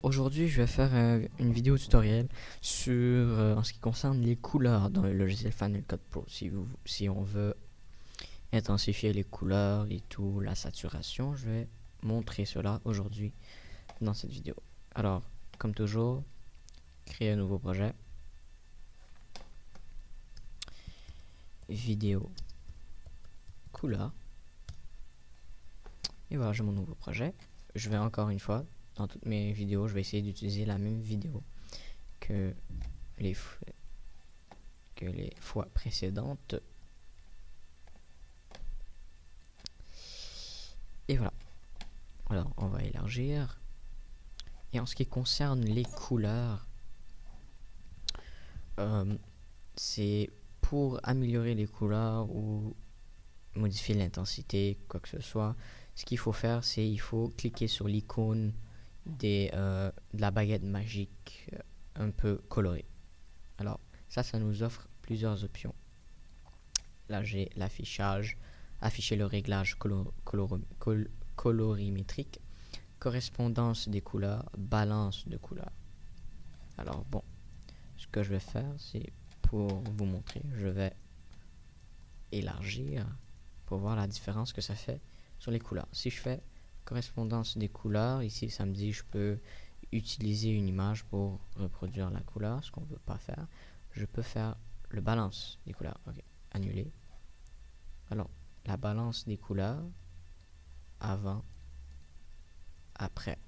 Aujourd'hui, je vais faire une vidéo tutoriel sur en ce qui concerne les couleurs dans le logiciel Final Cut Pro. Si on veut intensifier les couleurs et tout, la saturation, je vais montrer cela aujourd'hui dans cette vidéo. Alors, comme toujours, créer un nouveau projet, vidéo, couleur, et voilà, j'ai mon nouveau projet. Je vais encore une fois, dans toutes mes vidéos, je vais essayer d'utiliser la même vidéo que les fois précédentes. Et voilà. Alors, on va élargir. Et en ce qui concerne les couleurs, c'est pour améliorer les couleurs ou modifier l'intensité, quoi que ce soit. Ce qu'il faut faire, c'est il faut cliquer sur l'icône de la baguette magique un peu colorée. Alors, ça nous offre plusieurs options. Là, j'ai l'affichage, afficher le réglage colorimétrique, correspondance des couleurs, balance de couleurs. Alors bon, ce que je vais faire, c'est pour vous montrer, je vais élargir pour voir la différence que ça fait sur les couleurs. Si je fais correspondance des couleurs, ici ça me dit je peux utiliser une image pour reproduire la couleur, ce qu'on ne veut pas faire. Je peux faire le balance des couleurs. Ok, annuler. Alors, la balance des couleurs, avant, après.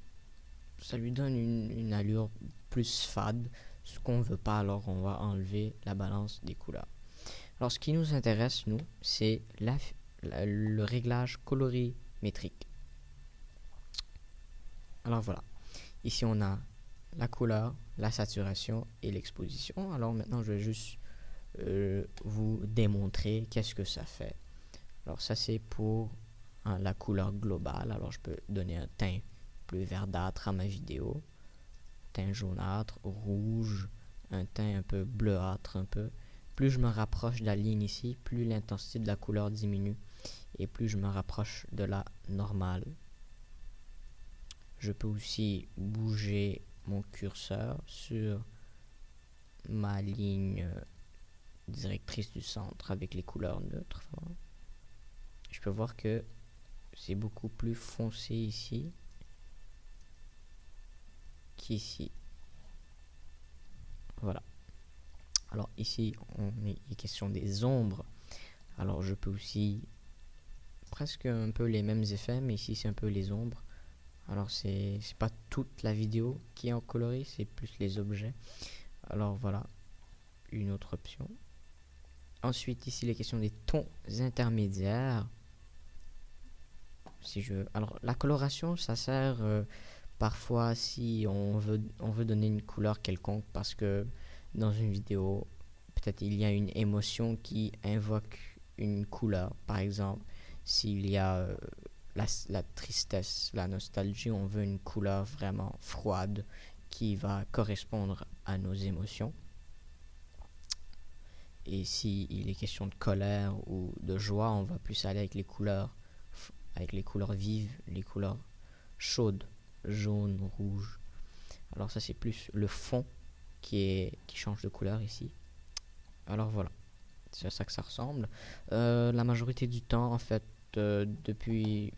Ça lui donne une allure plus fade, ce qu'on ne veut pas, alors on va enlever la balance des couleurs. Alors ce qui nous intéresse, nous, c'est le réglage colorimétrique. Alors voilà, ici on a la couleur, la saturation et l'exposition. Alors maintenant je vais juste vous démontrer qu'est-ce que ça fait. Alors ça c'est pour la couleur globale. Alors je peux donner un teint plus verdâtre à ma vidéo, teint jaunâtre, rouge, un teint un peu bleuâtre un peu. Plus je me rapproche de la ligne ici, plus l'intensité de la couleur diminue et plus je me rapproche de la normale. Je peux aussi bouger mon curseur sur ma ligne directrice du centre avec les couleurs neutres. Je peux voir que c'est beaucoup plus foncé ici qu'ici. Voilà. Alors ici, on est question des ombres. Alors je peux aussi presque un peu les mêmes effets, mais ici c'est un peu les ombres. Alors c'est pas toute la vidéo qui est en coloré, c'est plus les objets. Alors voilà, une autre option. Ensuite ici les questions des tons intermédiaires. Alors la coloration, ça sert parfois si on veut donner une couleur quelconque, parce que dans une vidéo, peut-être il y a une émotion qui invoque une couleur. Par exemple, s'il y a la tristesse, la nostalgie, on veut une couleur vraiment froide qui va correspondre à nos émotions. Et s'il est question de colère ou de joie, on va plus aller avec les couleurs vives, les couleurs chaudes, jaune, rouge. Alors ça c'est plus le fond qui change de couleur ici. Alors voilà, c'est à ça que ça ressemble. La majorité du temps, en fait, depuis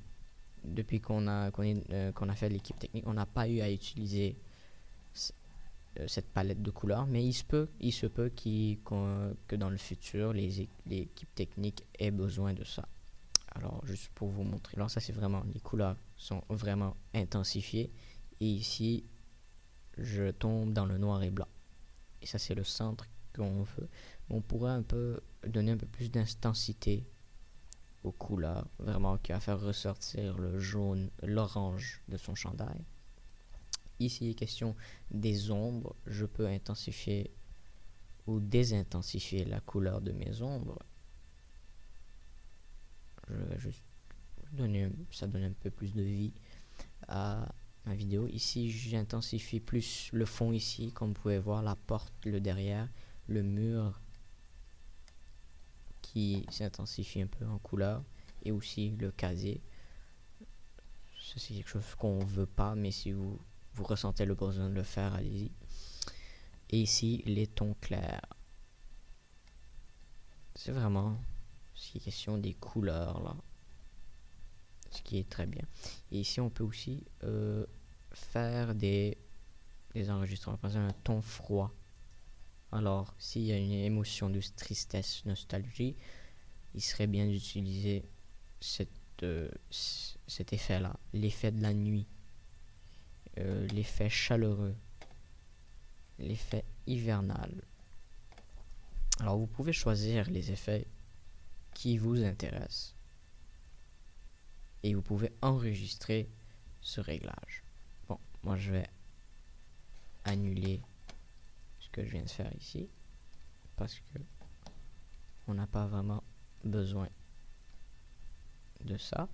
qu'on a fait l'équipe technique, on n'a pas eu à utiliser cette palette de couleurs, mais il se peut que dans le futur, l'équipe technique ait besoin de ça. Alors, juste pour vous montrer, alors ça c'est vraiment, les couleurs sont vraiment intensifiées, et ici, je tombe dans le noir et blanc. Et ça c'est le centre qu'on veut. On pourrait un peu donner un peu plus d'intensité aux couleurs, vraiment qui va faire ressortir le jaune, l'orange de son chandail. Ici il est question des ombres, je peux intensifier ou désintensifier la couleur de mes ombres. Je vais juste ça donne un peu plus de vie à ma vidéo. Ici j'intensifie plus le fond ici, comme vous pouvez voir, la porte, le derrière, le mur qui s'intensifie un peu en couleur, et aussi le casier. Ça c'est quelque chose qu'on veut pas, mais si vous vous ressentez le besoin de le faire, allez-y. Et ici, les tons clairs. C'est vraiment ce qui est question des couleurs, là. Ce qui est très bien. Et ici, on peut aussi faire des enregistrements. Par exemple, un ton froid. Alors, s'il y a une émotion de tristesse, nostalgie, il serait bien d'utiliser cet effet-là. L'effet de la nuit. L'effet chaleureux. L'effet hivernal. Alors, vous pouvez choisir les effets qui vous intéressent. Et vous pouvez enregistrer ce réglage. Bon, moi je vais annuler ce que je viens de faire ici. Parce que on n'a pas vraiment besoin de ça.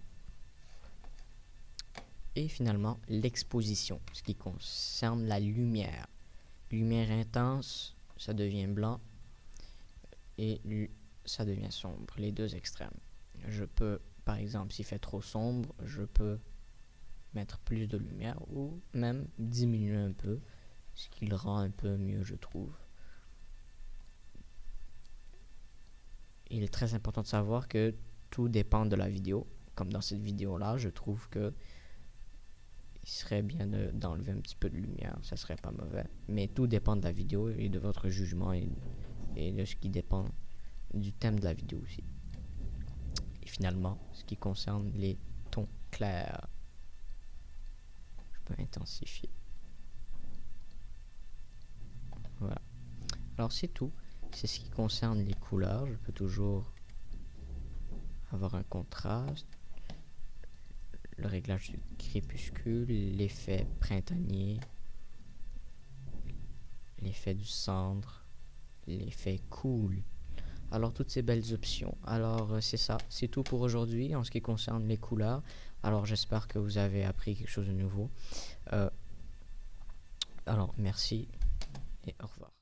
Et finalement, l'exposition, ce qui concerne la lumière. Lumière intense, ça devient blanc. Et ça devient sombre, les deux extrêmes. Je peux, par exemple, s'il fait trop sombre, je peux mettre plus de lumière ou même diminuer un peu, ce qui le rend un peu mieux, je trouve. Il est très important de savoir que tout dépend de la vidéo. Comme dans cette vidéo-là, je trouve que il serait bien d'enlever un petit peu de lumière, ça serait pas mauvais. Mais tout dépend de la vidéo et de votre jugement et de ce qui dépend du thème de la vidéo aussi. Et finalement, ce qui concerne les tons clairs, je peux intensifier. Voilà. Alors c'est tout. C'est ce qui concerne les couleurs. Je peux toujours avoir un contraste, le réglage du crépuscule, l'effet printanier, l'effet du cendre, l'effet cool. Alors toutes ces belles options. Alors c'est ça, c'est tout pour aujourd'hui en ce qui concerne les couleurs. Alors j'espère que vous avez appris quelque chose de nouveau. Alors merci et au revoir.